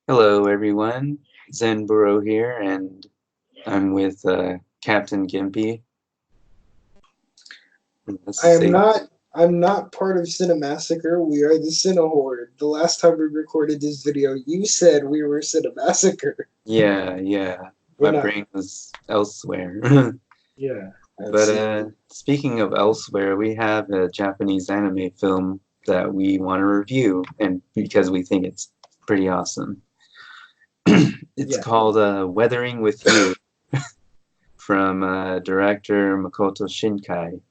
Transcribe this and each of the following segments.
Hello, everyone. Zen Burrow here, and I'm with Captain Gimpy. Let's I am say, not I'm not part of Cinemassacre. We are the Cinehorde. The last time we recorded this video, you said we were Cinemassacre. yeah. We're My not. brain was elsewhere. Yeah, I But see. speaking of elsewhere, we have a Japanese anime film that we want to review, and because we think it's pretty awesome. It's Yeah. called Weathering with You from director Makoto Shinkai,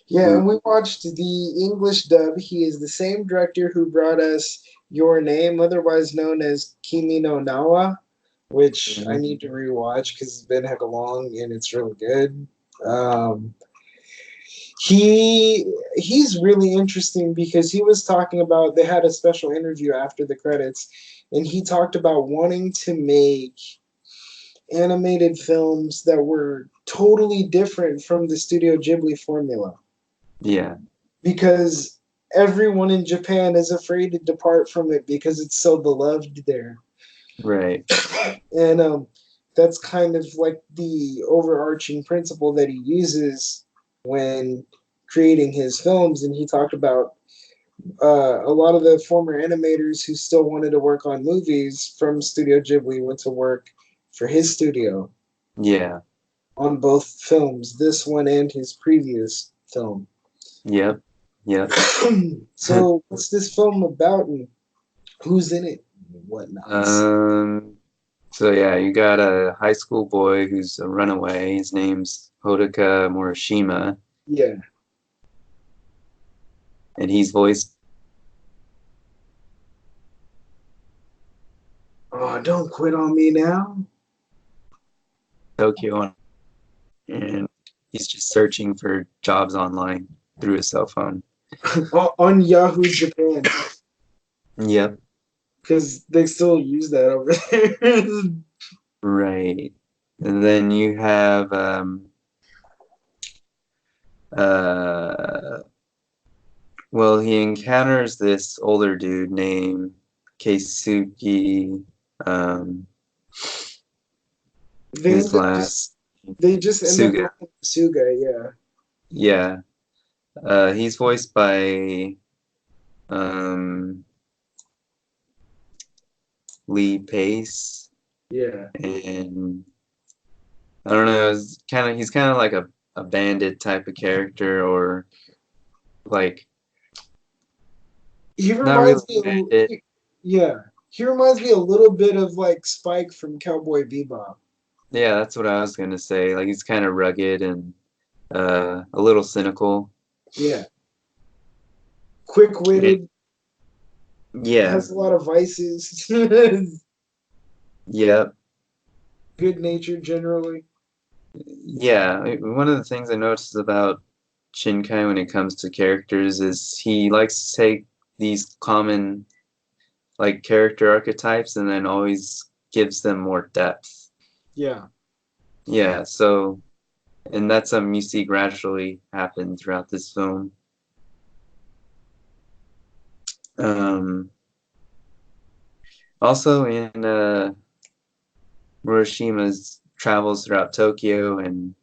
Yeah, who and we watched the English dub. He is the same director who brought us Your Name, otherwise known as Kimi no Nawa, which I need to rewatch because it's been heck long and it's really good. Um, he's really interesting because he was talking about they had a special interview after the credits and he talked about wanting to make animated films that were totally different from the Studio Ghibli formula yeah, because everyone in Japan is afraid to depart from it because it's so beloved there. right, And that's kind of like the overarching principle that he uses when creating his films. And he talked about a lot of the former animators who still wanted to work on movies from Studio Ghibli went to work for his studio yeah, on both films, this one and his previous film. yep, yep. So, what's this film about and who's in it and whatnot? Um, so yeah, you got a high school boy who's a runaway. His name's Hodaka Morishima, Yeah. and he's voiced Oh, don't quit on me now. Tokyo, and he's just searching for jobs online through his cell phone. On Yahoo Japan, Yep, because they still use that over there. right. And then you have uh well, he encounters this older dude named Keisuke. Um, they his end up just last they just end up Suga. calling him Suga. Yeah. Yeah. He's voiced by um, Lee Pace, Yeah. and I don't know. He's kind of like a bandit type of character, or like He not really reminds me. bandit. Yeah. He reminds me a little bit of like Spike from Cowboy Bebop. Yeah, that's what I was gonna say. Like he's kind of rugged and a little cynical. Yeah. And, Quick-witted, yeah, has a lot of vices. yeah, Good-natured generally. yeah. One of the things I noticed about Shinkai when it comes to characters is he likes to take these common like character archetypes and then always gives them more depth. Yeah. Yeah, so and that's something you see gradually happen throughout this film. Um, Also in Murashima's travels throughout Tokyo and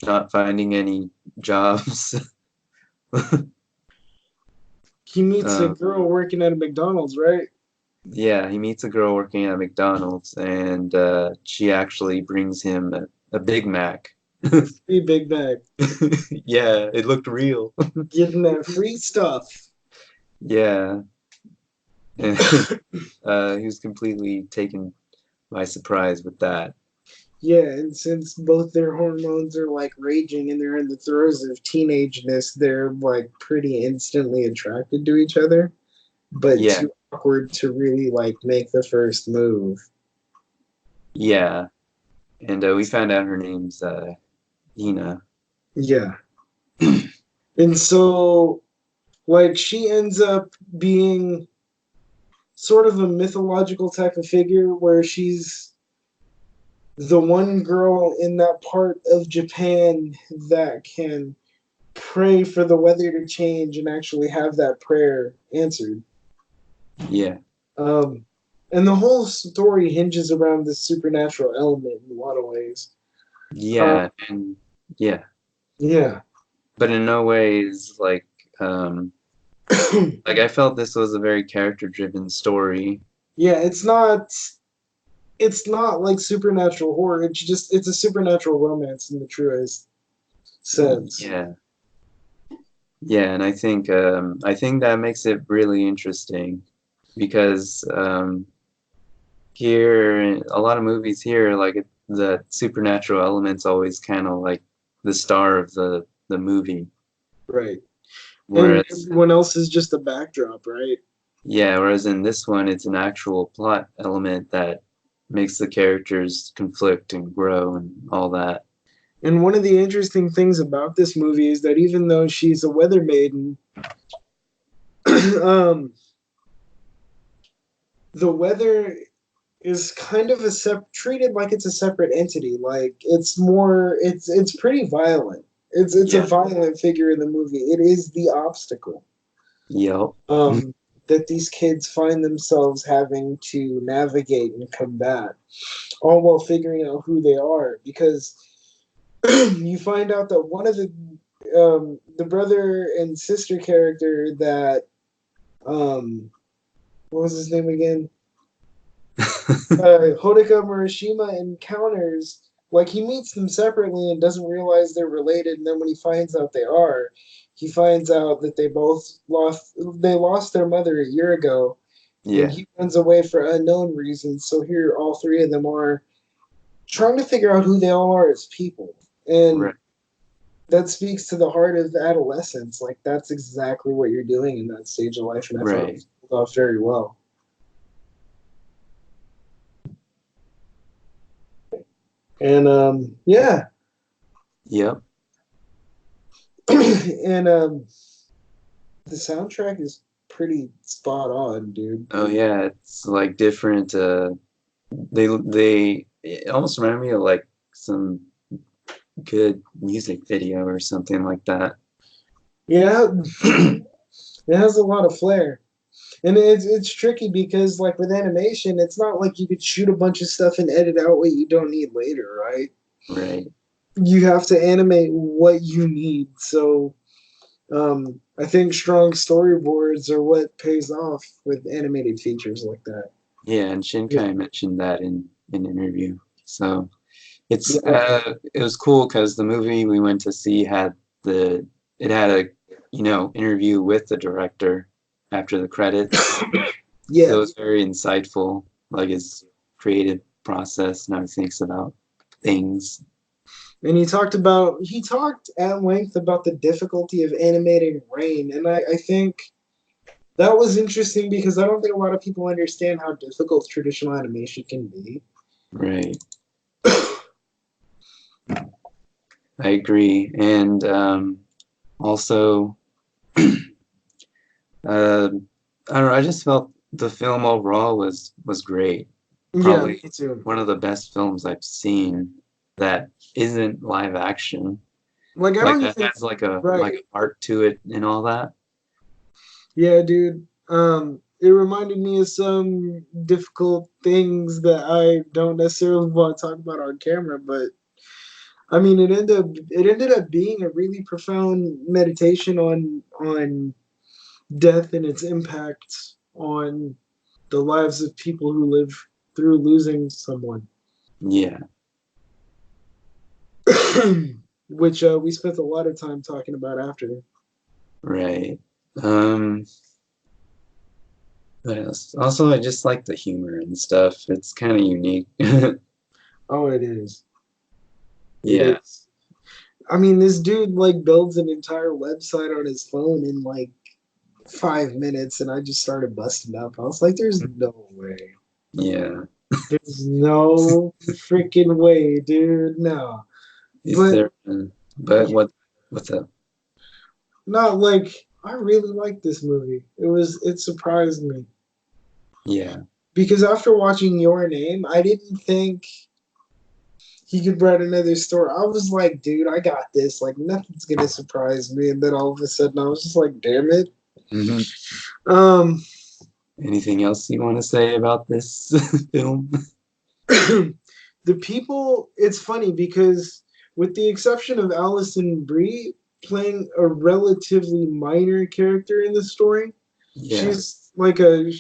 not finding any jobs. He meets a um, girl working at a McDonald's, right? yeah, he meets a girl working at McDonald's, and she actually brings him a Big Mac. Free Big Mac. Yeah, it looked real. Getting that free stuff. Yeah, and he was completely taken by surprise with that. Yeah, and since both their hormones are like raging and they're in the throes of teenageness, they're like pretty instantly attracted to each other, but Yeah, too awkward to really like make the first move. yeah, and we found out her name's Hina. Yeah. And so like she ends up being sort of a mythological type of figure where she's the one girl in that part of Japan that can pray for the weather to change and actually have that prayer answered. Yeah, Um, And the whole story hinges around this supernatural element in a lot of ways. Uh, Yeah, and yeah, yeah. but in no ways um like I felt this was a very character-driven story. Yeah, it's not like supernatural horror. It's a supernatural romance in the truest sense. Yeah. Yeah, and I think that makes it really interesting because here a lot of movies here the supernatural elements always kind of like the star of the movie. Right. And Whereas everyone else is just a backdrop, right? yeah, whereas in this one it's an actual plot element that makes the characters conflict and grow and all that. And one of the interesting things about this movie is that even though she's a weather maiden, um, the weather is kind of treated like it's a separate entity. Like it's pretty violent. It's a Yeah. violent figure in the movie. It is the obstacle Yep. um, that these kids find themselves having to navigate and combat, all while figuring out who they are. Because you find out that one of the brother and sister character that what was his name again? Hodaka Murashima encounters, like he meets them separately and doesn't realize they're related, and then when he finds out they are, he finds out that they lost their mother a year ago, and Yeah. he runs away for unknown reasons. So here all three of them are trying to figure out who they all are as people. And Right. that speaks to the heart of adolescence. Like that's exactly what you're doing in that stage of life, and I thought it Right. was pulled off very well. And yeah, Yep. and the soundtrack is pretty spot on, dude. Oh yeah, it's like different they it almost remind me of like some good music video or something like that. Yeah, it has a lot of flair. And it's tricky because like with animation, it's not like you could shoot a bunch of stuff and edit out what you don't need later, right? Right. You have to animate what you need. So I think strong storyboards are what pays off with animated features like that. Yeah, and Shinkai mentioned that in an interview. So Yeah, it was cool because the movie we went to see had the it had a interview with the director after the credits. So yeah. it was very insightful, like his creative process and how he thinks about things. And he talked at length about the difficulty of animating rain, and I think that was interesting because I don't think a lot of people understand how difficult traditional animation can be. Right. I agree. And also I don't know, I just felt the film overall was great. Yeah, Probably me too. one of the best films I've seen that isn't live action. Like I Like don't that even has like right. a art to it and all that. Yeah, dude. It reminded me of some difficult things that I don't necessarily want to talk about on camera, but I mean, it ended up being a really profound meditation on death and its impact on the lives of people who live through losing someone, Yeah, which we spent a lot of time talking about after. right. Um what else? Also I just like the humor and stuff. It's kind of unique. Oh, it is. It Yeah. is. I mean, this dude like builds an entire website on his phone in like 5 minutes, and I just started busting up. I was like, "There's no way. Yeah. There's no freaking way, dude. No." Is But there but what's up? not like I really liked this movie. It surprised me Yeah. because after watching Your Name, I didn't think he could write another story. I was like, dude, I got this. Like nothing's gonna surprise me. And then all of a sudden, I was just like, damn it. Hmm. Um, Anything else you want to say about this film? The people, it's funny because with the exception of Allison Brie playing a relatively minor character in the story, Yeah, she's like a,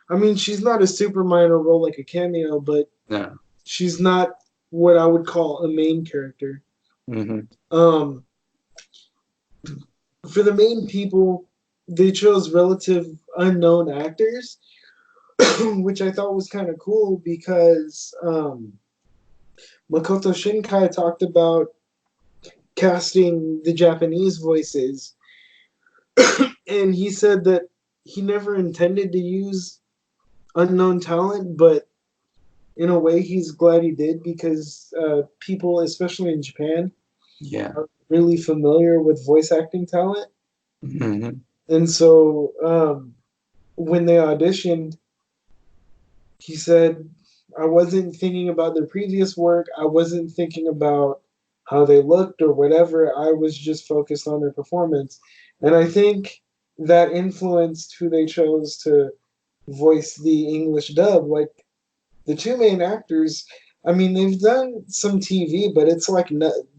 I mean, she's not a super minor role like a cameo, but no. she's not what I would call a main character. Hmm. Um, for the main people, they chose relative unknown actors, which I thought was kind of cool because Makoto Shinkai talked about casting the Japanese voices, and he said that he never intended to use unknown talent, but in a way, he's glad he did because people, especially in Japan, Yeah. are really familiar with voice acting talent, Hmm. and so when they auditioned, he said, I wasn't thinking about their previous work. I wasn't thinking about how they looked or whatever. I was just focused on their performance. And I think that influenced who they chose to voice the English dub. Like the two main actors, I mean, they've done some TV, but it's like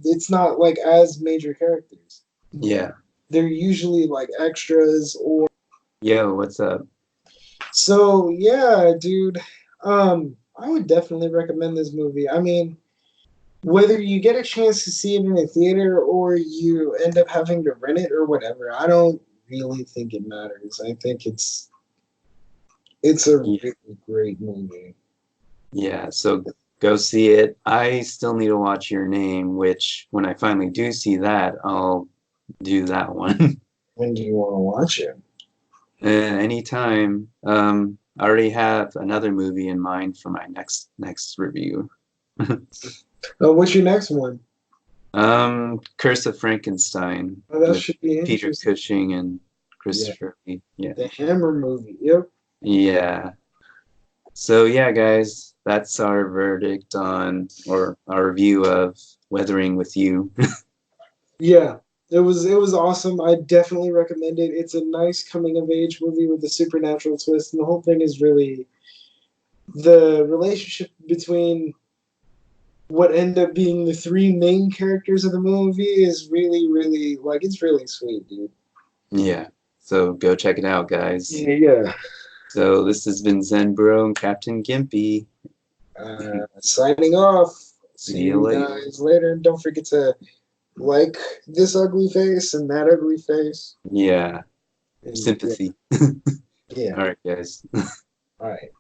it's not like as major characters. Yeah. They're usually like extras or Yo, what's up? so yeah, dude. I would definitely recommend this movie. I mean, whether you get a chance to see it in a theater or you end up having to rent it or whatever, I don't really think it matters. I think it's a Yeah. really great movie. Yeah, so go see it. I still need to watch Your Name, which when I finally do see that, I'll do that one. When do you want to watch it? Anytime. I already have another movie in mind for my next review. What's your next one? Curse of Frankenstein Oh, that with should be Peter interesting. Cushing and Yeah, Christopher Lee. Yeah. the Hammer movie. Yep. Yeah. So yeah, guys, that's our verdict on or our review of Weathering with You. Yeah, it was awesome. I definitely recommend it. It's a nice coming of age movie with a supernatural twist, and the whole thing is really the relationship between what end up being the three main characters of the movie is really, really like it's really sweet, dude. Yeah. So go check it out, guys. Yeah. So this has been Zen Bro and Captain Gimpy. Signing off. See See you you later. guys later. And don't forget to like this ugly face and that ugly face. Yeah. And yeah, Sympathy. yeah. All right, guys. All right.